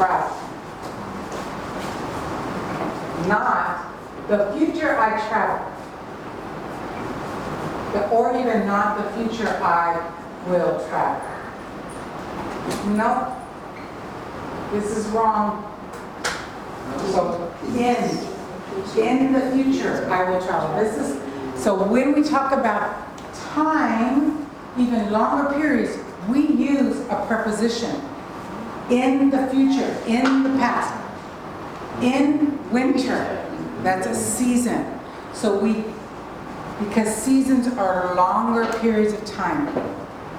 travel. Not the future I travel. Or even not the future I will travel. No, this is wrong. So in the future I will travel. This is so when we talk about time, even longer periods, we use a preposition. In the future, in the past, in winter, that's a season. So because seasons are longer periods of time,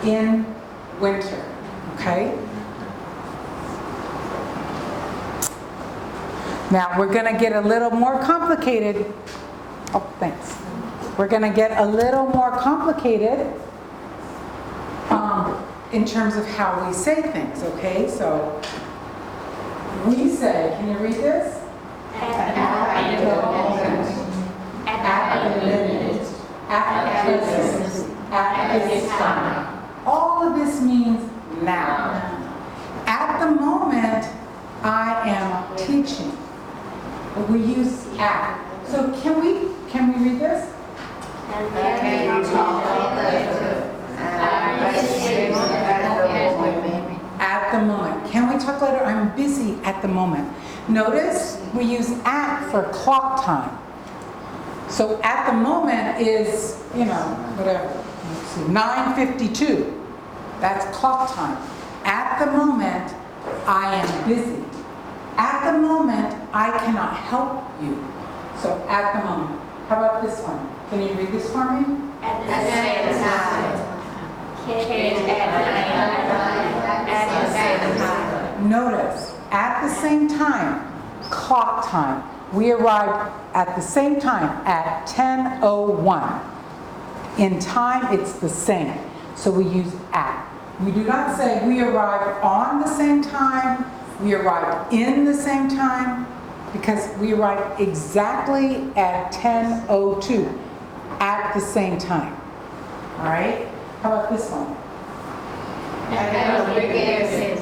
in winter, okay? Now we're going to get a little more complicated. Oh, thanks. We're going to get a little more complicated in terms of how we say things, okay? So we say, can you read this? At the moment, at the minute, at this, at this time. All of this means now. At the moment, I am teaching. We use at. So can we read this? At the moment. Can we talk later? I'm busy at the moment. Notice we use at for clock time. So at the moment is, whatever. 9:52. That's clock time. At the moment, I am busy. At the moment, I cannot help you. So at the moment. How about this one? Can you read this for me? At the same time. At the same time. Notice, at the same time, clock time. We arrived at the same time at 10:01. In time, it's the same. So we use at. We do not say we arrived on the same time, we arrived in the same time, because we arrived exactly at 10:02 at the same time. All right? How about this one? At the weekend,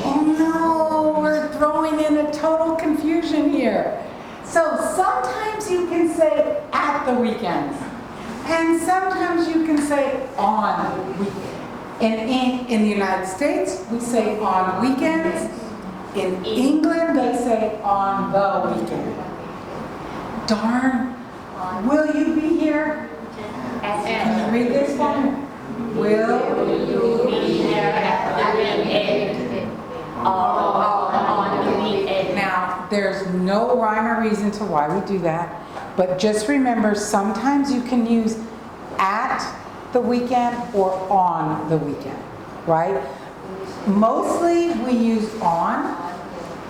Oh no, we're throwing in a total confusion here. So sometimes you can say at the weekends, and sometimes you can say on the weekend. In the United States, we say on weekends. In England, they say on the weekend. Darn, will you be here? Can you read this one? Will you be here at the weekend? On the weekend. Now, there's no rhyme or reason to why we do that, but just remember, sometimes you can use at the weekend or on the weekend, right? Mostly we use on,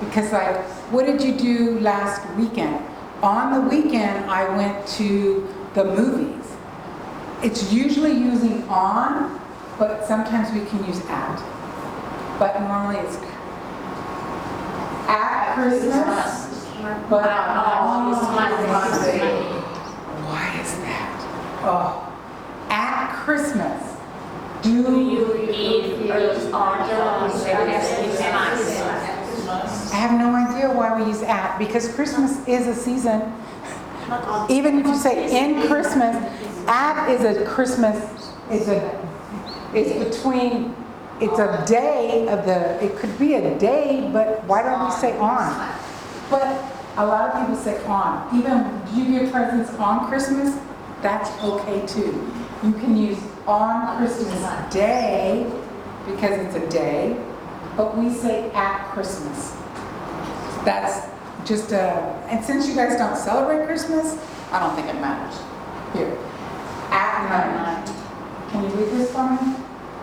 because like, what did you do last weekend? On the weekend, I went to the movies. It's usually using on, but sometimes we can use at. But normally it's at Christmas, but on Monday. Why is that? Oh, at Christmas. Do you eat on Christmas? I have no idea why we use at, because Christmas is a season. Even if you say in Christmas, at is a Christmas, it's a day of the, it could be a day, but why don't we say on? But a lot of people say on. Even, do you give presents on Christmas? That's okay too. You can use on Christmas Day, because it's a day, but we say at Christmas. That's just and since you guys don't celebrate Christmas, I don't think it matters. Here, at night. Can you read this for me?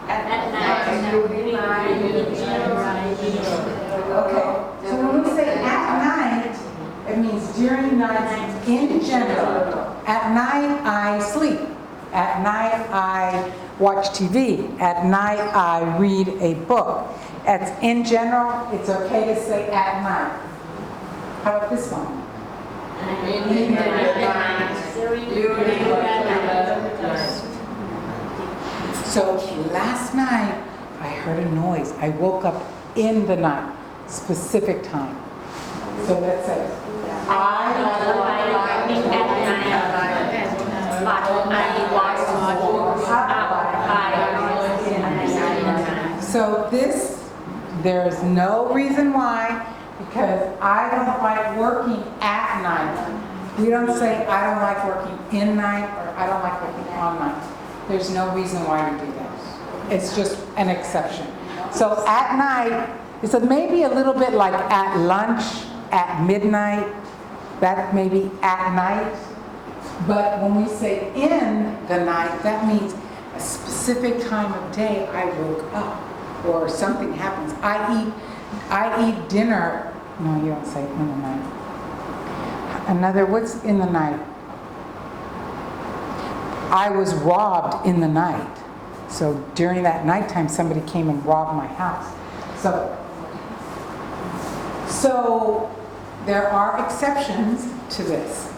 At night. Okay, so when we say at night, it means during nights in general. At night, I sleep. At night, I watch TV. At night, I read a book. As in general, it's okay to say at night. How about this one? So last night I heard a noise. I woke up in the night, specific time. So let's say I So this, there's no reason why, because I don't like working at night. We don't say I don't like working in night or I don't like working on night. There's no reason why we do that. It's just an exception. So at night, it's maybe a little bit like at lunch, at midnight, that may be at night. But when we say in the night, that means a specific time of day I woke up or something happens. I eat dinner. No, you don't say in the night. What's in the night? I was robbed in the night. So during that nighttime, somebody came and robbed my house. So there are exceptions to this,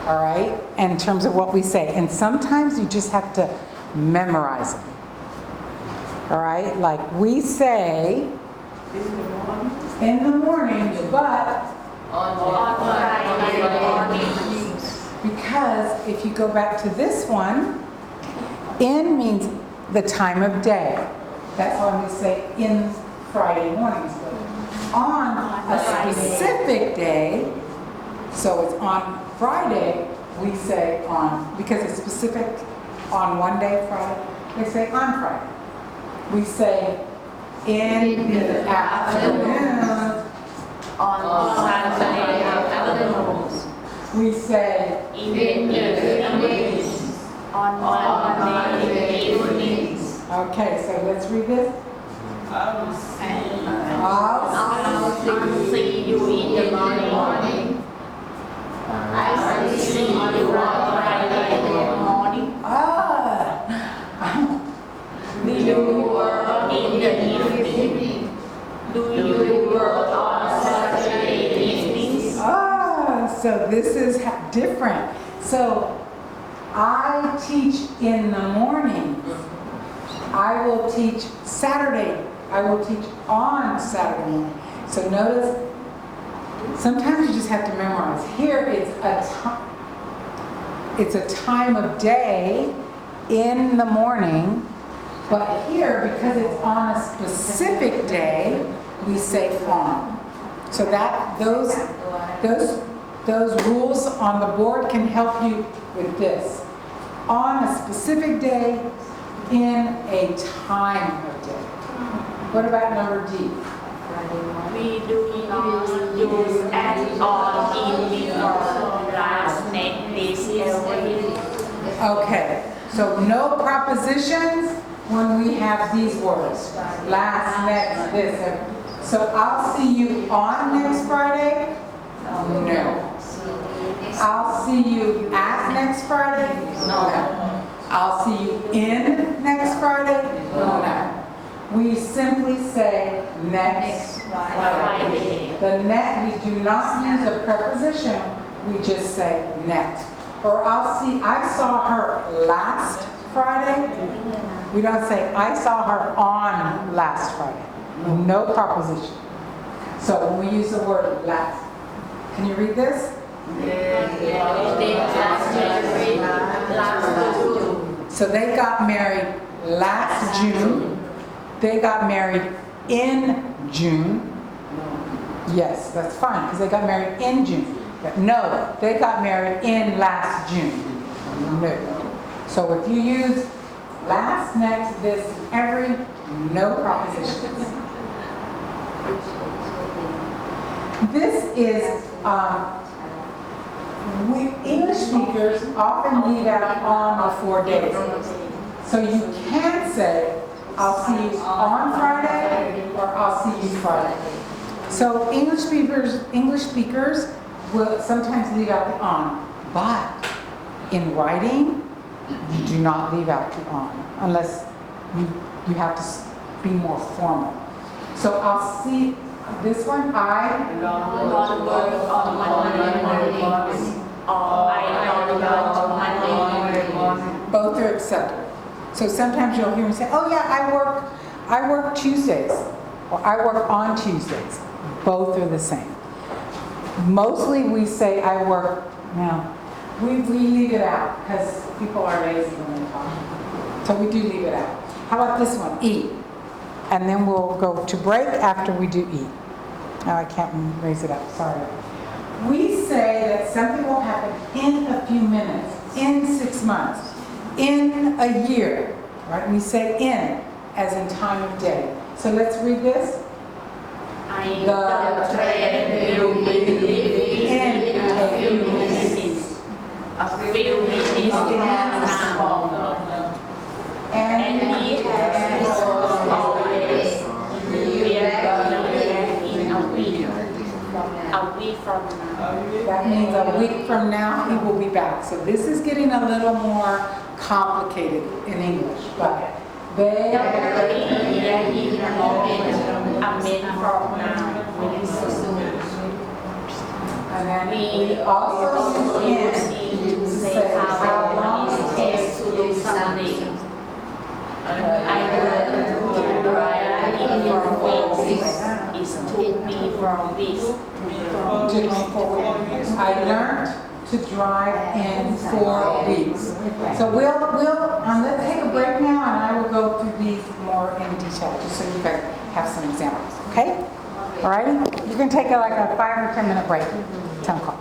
all right, in terms of what we say. And sometimes you just have to memorize it, all right? Like we say in the morning, but on Friday morning. Because if you go back to this one, in means the time of day. That's why we say in Friday mornings. On a specific day, so it's on Friday, we say on, because it's specific on one day, Friday, they say on Friday. We say in the afternoon. On Saturday afternoons. We say in the evenings. On Monday evenings. Okay, so let's read this. I'll see you in the morning. I'll see you on Friday morning. Do you work in the evening? Do you work on Saturday evenings? So this is different. So I teach in the morning. I will teach Saturday. I will teach on Saturday morning. So notice, sometimes you just have to memorize. Here it's a time of day in the morning, but here, because it's on a specific day, we say on. So that those rules on the board can help you with this. On a specific day, in a time of day. What about number D? We do not use at all in the last name this every. Okay, so no prepositions when we have these words. Last, next, this. So I'll see you on next Friday? No. I'll see you at next Friday? No. I'll see you in next Friday? No. We simply say next Friday. The next, we do not use a preposition, we just say next. Or I saw her last Friday. We don't say, I saw her on last Friday. No preposition. So when we use the word last, can you read this? So they got married last June. They got married in June. Yes, that's fine, because they got married in June. But no, they got married in last June. No. So if you use last, next, this, every, no prepositions. This is, English speakers often leave out on before days. So you can say, I'll see you on Friday, or I'll see you Friday. So English speakers will sometimes leave out the on, but in writing, you do not leave out the on, unless you have to be more formal. So I'll see this one, I don't work on Monday morning, or I don't go to Monday morning. Both are acceptable. So sometimes you'll hear me say, oh yeah, I work Tuesdays, or I work on Tuesdays. Both are the same. Mostly we say I work, now, we leave it out because people are lazy when they talk. So we do leave it out. How about this one, eat? And then we'll go to break after we do eat. Now I can't raise it up, sorry. We say that something will happen in a few minutes, in 6 months, in a year, right? We say in as in time of day. So let's read this. The train will be in a few minutes. A few minutes now. And he has always in a week. A week from now. That means a week from now he will be back. So this is getting a little more complicated in English, but they and then we also need to say how long it takes to do something. I learned to drive in 4 weeks. It took me 4 weeks. I learned to drive in 4 weeks. So let's take a break now, and I will go through these more in detail, just so you guys have some examples. Okay? All righty? You can take like a 5 or 10 minute break. 10 o'clock.